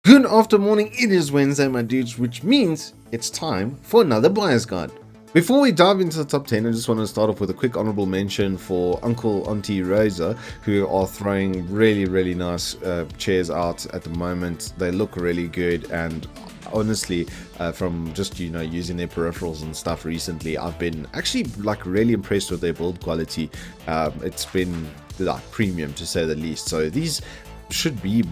Good after morning, it is Wednesday, my dudes, which means it's time for another buyer's guide. Before we dive into the top 10, I just want to start off with a quick honorable mention for Uncle Auntie Razer, who are throwing really nice chairs out at the moment. They look really good, and honestly, from just using their peripherals and stuff recently, I've been actually really impressed with their build quality. It's been premium to say the least. So these should be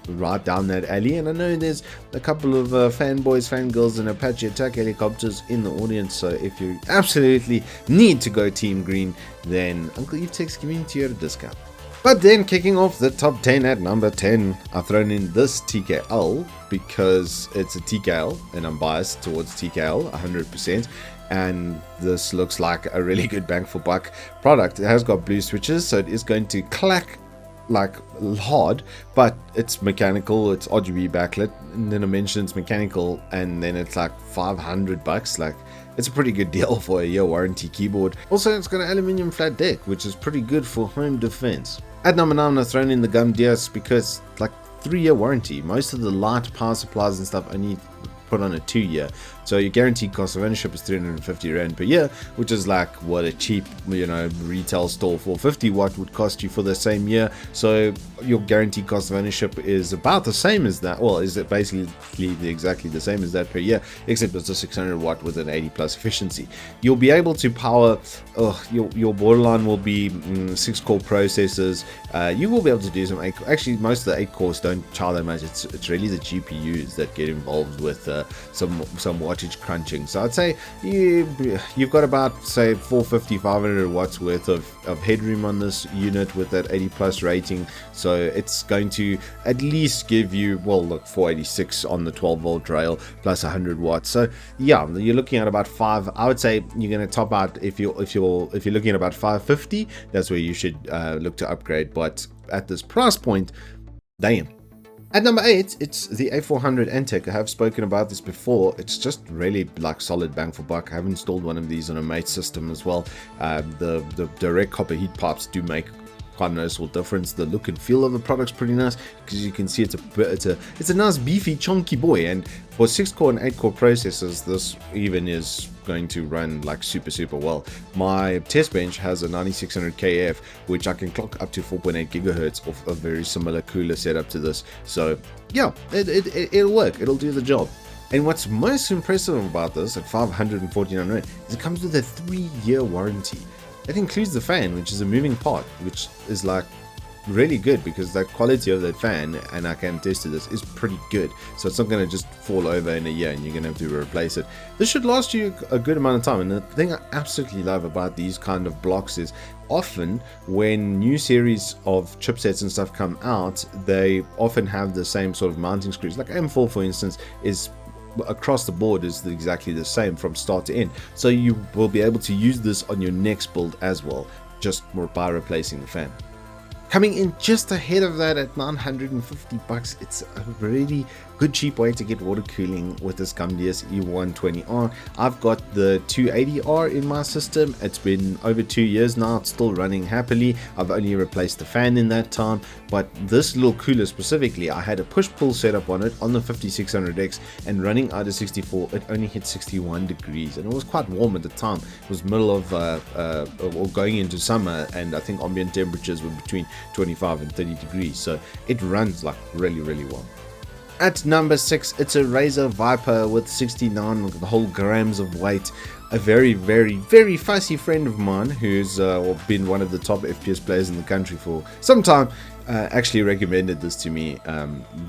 right down that alley. And I know there's a couple of fanboys, fangirls, and Apache attack helicopters in the audience, so if you absolutely need to go team green, then Uncle Evetech's giving it to you at a discount. But then, kicking off the top 10 at number 10, I've thrown in this TKL because it's a TKL and I'm biased towards TKL 100%. And this looks like a really good bang for buck product. It has got blue switches, so it is going to clack hard, but it's mechanical, it's RGB backlit, and then I mentioned it's mechanical, and then it's like $500. It's a pretty good deal for a year warranty keyboard. Also, it's got an aluminium flat deck, which is pretty good for home defense. At number 9, I've thrown in the Gamdias because 3-year warranty. Most of the light power supplies and stuff only put on a 2-year, so your guaranteed cost of ownership is 350 Rand per year, which is like what a cheap retail store 450 watt would cost you for the same year. So your guaranteed cost of ownership is about the same as that. Well, is it basically exactly the same as that per year, except it's a 600 watt with an 80 plus efficiency. You'll be able to power your borderline will be 6-core processors. You will be able to do some 8, actually most of the 8 cores don't charge that much. It's really the GPUs that get involved with some wattage crunching. So I'd say you've got about, say, 450-500 watts worth of headroom on this unit with that 80 plus rating. So it's going to at least give you, 486 on the 12 volt rail plus 100 watts. So yeah, you're looking at about 5. I would say you're going to top out if you're looking at about 550. That's where you should look to upgrade. But at this price point, damn. At number 8, it's the A400 Antec. I have spoken about this before. It's just really solid bang for buck. I have installed one of these on a mate system as well. The direct copper heat pipes do make quite a noticeable difference. The look and feel of the product's pretty nice because you can see it's a nice beefy chunky boy, and for 6-core and 8-core processors, this even is going to run super well. My test bench has a 9600 KF, which I can clock up to 4.8 gigahertz off a very similar cooler setup to this. So yeah, it'll work. It'll do the job. And what's most impressive about this at 549 Rand is it comes with a 3-year warranty. That includes the fan, which is a moving part, which is really good because the quality of that fan, and I can attest to this, is pretty good. So it's not going to just fall over in a year and you're going to have to replace it. This should last you a good amount of time. And the thing I absolutely love about these kind of blocks is often when new series of chipsets and stuff come out, they often have the same sort of mounting screws. Like M4, for instance, is across the board is exactly the same from start to end. So you will be able to use this on your next build as well, just by replacing the fan. Coming in just ahead of that at $950, it's a really good cheap way to get water cooling with this Gamdias E120R. I've got the 280R in my system. It's been over 2 years now. It's still running happily. I've only replaced the fan in that time, but this little cooler specifically, I had a push-pull setup on it on the 5600X, and running out of 64, it only hit 61 degrees, and it was quite warm at the time. It was middle of or going into summer, and I think ambient temperatures were between 25 and 30 degrees, so it runs really well. At number 6, it's a Razer Viper with 69 whole grams of weight. A very fussy friend of mine who's been one of the top FPS players in the country for some time actually recommended this to me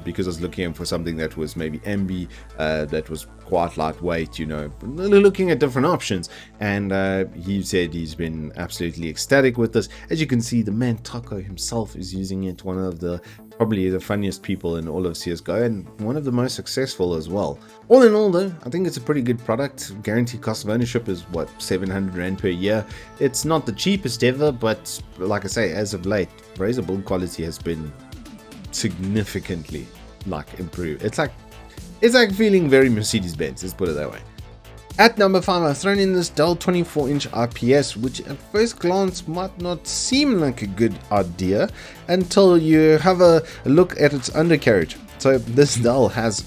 because I was looking for something that was maybe ambi, that was quite lightweight, looking at different options, and he said he's been absolutely ecstatic with this. As you can see, the man Taco himself is using it, one of the probably the funniest people in all of CSGO, and one of the most successful as well. All in all though, I think it's a pretty good product. Guaranteed cost of ownership is 700 Rand per year. It's not the cheapest ever, but like I say, as of late, Razer build quality has been significantly improved. It's like feeling very Mercedes-Benz, let's put it that way. At number 5, I've thrown in this Dell 24-inch IPS, which at first glance might not seem like a good idea until you have a look at its undercarriage. So this Dell has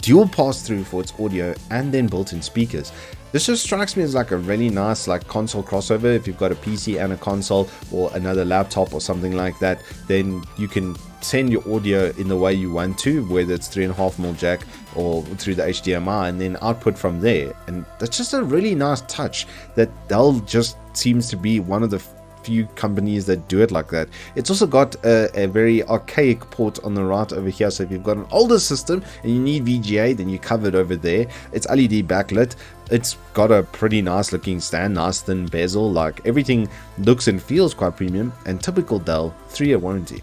dual pass-through for its audio and then built-in speakers. This just strikes me as like a really nice like console crossover. If you've got a PC and a console or another laptop or something like that, then you can send your audio in the way you want to, whether it's 3.5mm jack or through the HDMI, and then output from there. And that's just a really nice touch that Dell just seems to be one of the few companies that do it like that. It's also got a very archaic port on the right over here, so if you've got an older system and you need VGA, then you cover it over there. It's LED backlit. It's got a pretty nice looking stand, nice thin bezel, like everything looks and feels quite premium, and typical Dell 3-year warranty.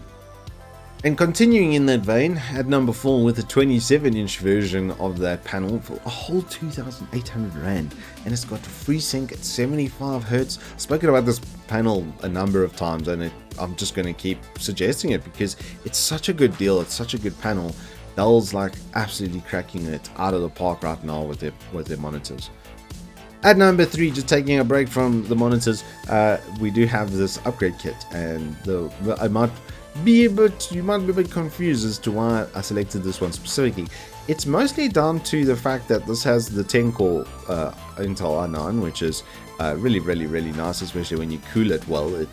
And continuing in that vein, at number 4 with a 27-inch version of that panel for a whole 2,800 Rand, and it's got FreeSync at 75 Hz. I've spoken about this panel a number of times, and I'm just going to keep suggesting it because it's such a good deal. It's such a good panel. Dell's like absolutely cracking it out of the park right now with their monitors. At number 3, just taking a break from the monitors, we do have this upgrade kit, and you might be a bit confused as to why I selected this one specifically. It's mostly down to the fact that this has the 10-core Intel i9, which is really nice, especially when you cool it well. It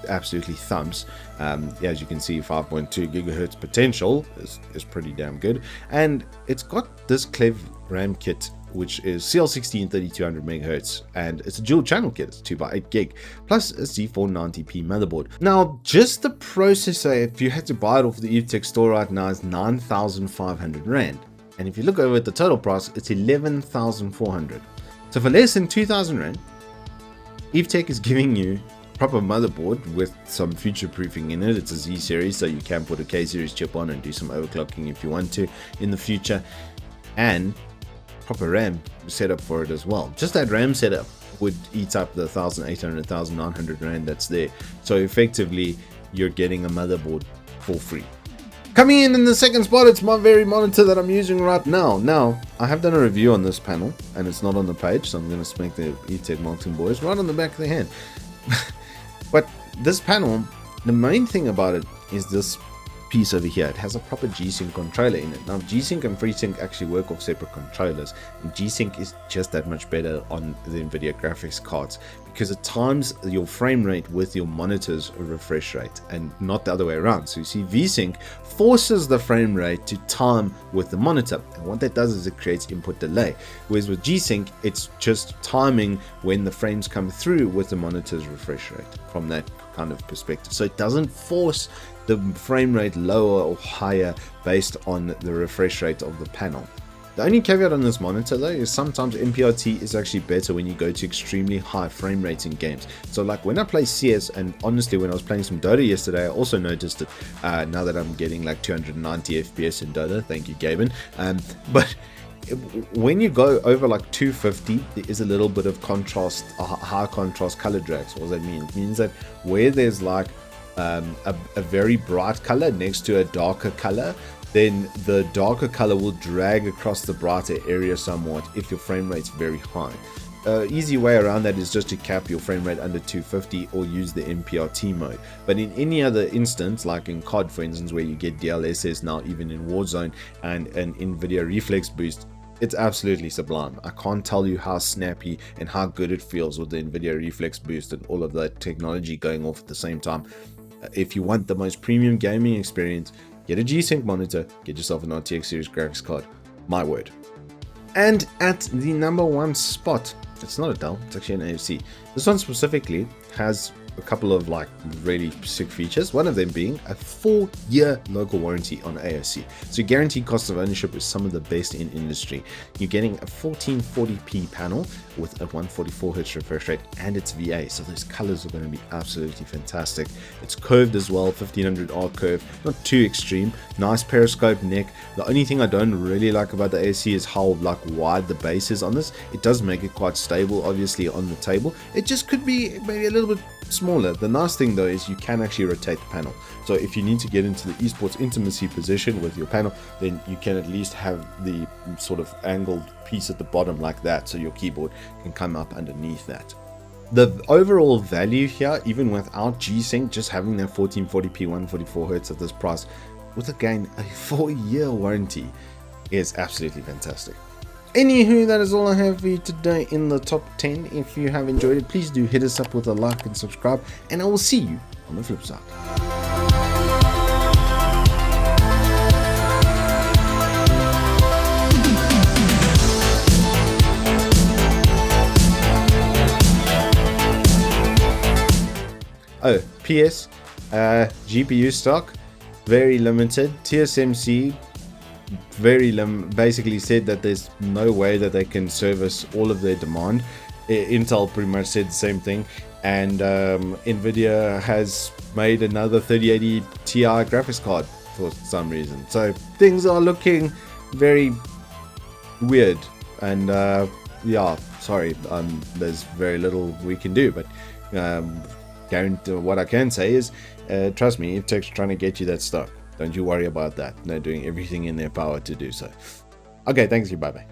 absolutely thumps. As you can see, 5.2 gigahertz potential is pretty damn good, and it's got this Clev RAM kit, which is CL16 3200 megahertz, and it's a dual channel kit. It's 2x8 gig plus a Z490p motherboard. Now, just the processor, if you had to buy it off the Evetech store right now, is 9,500 Rand, and if you look over at the total price, it's 11,400. So for less than 2,000 Rand, Evetech is giving you proper motherboard with some future proofing in it. It's a Z series, so you can put a K series chip on and do some overclocking if you want to in the future, and proper RAM setup for it as well. Just that RAM setup would eat up the 1,800, 1,900 Rand that's there. So effectively, you're getting a motherboard for free. Coming in the second spot, it's my very monitor that I'm using right now. Now, I have done a review on this panel, and it's not on the page, so I'm going to smack the Evetech marketing boys right on the back of the hand. But this panel, the main thing about it is this piece over here. It has a proper G-Sync controller in it. Now, G-Sync and FreeSync actually work off separate controllers, and G-Sync is just that much better on the NVIDIA graphics cards because it times your frame rate with your monitor's refresh rate and not the other way around. So you see, V-Sync forces the frame rate to time with the monitor, and what that does is it creates input delay, whereas with G-Sync it's just timing when the frames come through with the monitor's refresh rate from that kind of perspective. So it doesn't force the frame rate lower or higher based on the refresh rate of the panel. The only caveat on this monitor though is sometimes MPRT is actually better when you go to extremely high frame rates in games. So like when I play CS, and honestly when I was playing some Dota yesterday, I also noticed it now that I'm getting like 290 FPS in Dota, thank you Gaben, but when you go over like 250, there is a little bit of contrast, high contrast color drag. So what does that mean? It means that where there's like a very bright color next to a darker color, then the darker color will drag across the brighter area somewhat if your frame rate's very high. Easy way around that is just to cap your frame rate under 250 or use the MPRT mode. But in any other instance, like in COD for instance, where you get DLSS now even in Warzone and an NVIDIA reflex boost, it's absolutely sublime. I can't tell you how snappy and how good it feels with the NVIDIA reflex boost and all of that technology going off at the same time. If you want the most premium gaming experience, get a G-Sync monitor, get yourself an RTX series graphics card, my word. And at the number 1 spot, it's not a Dell, it's actually an AFC. This one specifically has a couple of like really sick features, one of them being a 4-year local warranty on AOC. So guaranteed cost of ownership is some of the best in industry. You're getting a 1440p panel with a 144Hz refresh rate, and it's VA, so those colors are going to be absolutely fantastic. It's curved as well, 1500R curve, not too extreme, nice periscope neck. The only thing I don't really like about the AOC is how like wide the base is on this. It does make it quite stable obviously on the table. It just could be maybe a little bit smaller. The nice thing though is you can actually rotate the panel, so if you need to get into the esports intimacy position with your panel, then you can at least have the sort of angled piece at the bottom like that, so your keyboard can come up underneath that. The overall value here, even without G-Sync, just having that 1440p 144Hz at this price, with again a 4-year warranty is absolutely fantastic. Anywho, that is all I have for you today in the top 10. If you have enjoyed it, please do hit us up with a like and subscribe, and I will see you on the flip side. Oh, PS, GPU stock, very limited. TSMC basically said that there's no way that they can service all of their demand. Intel pretty much said the same thing, and Nvidia has made another 3080 Ti graphics card for some reason. So things are looking very weird, and yeah, sorry, there's very little we can do, but what I can say is, trust me, Evetech's trying to get you that stock. Don't you worry about that. They're doing everything in their power to do so. Okay, thanks you. Bye bye.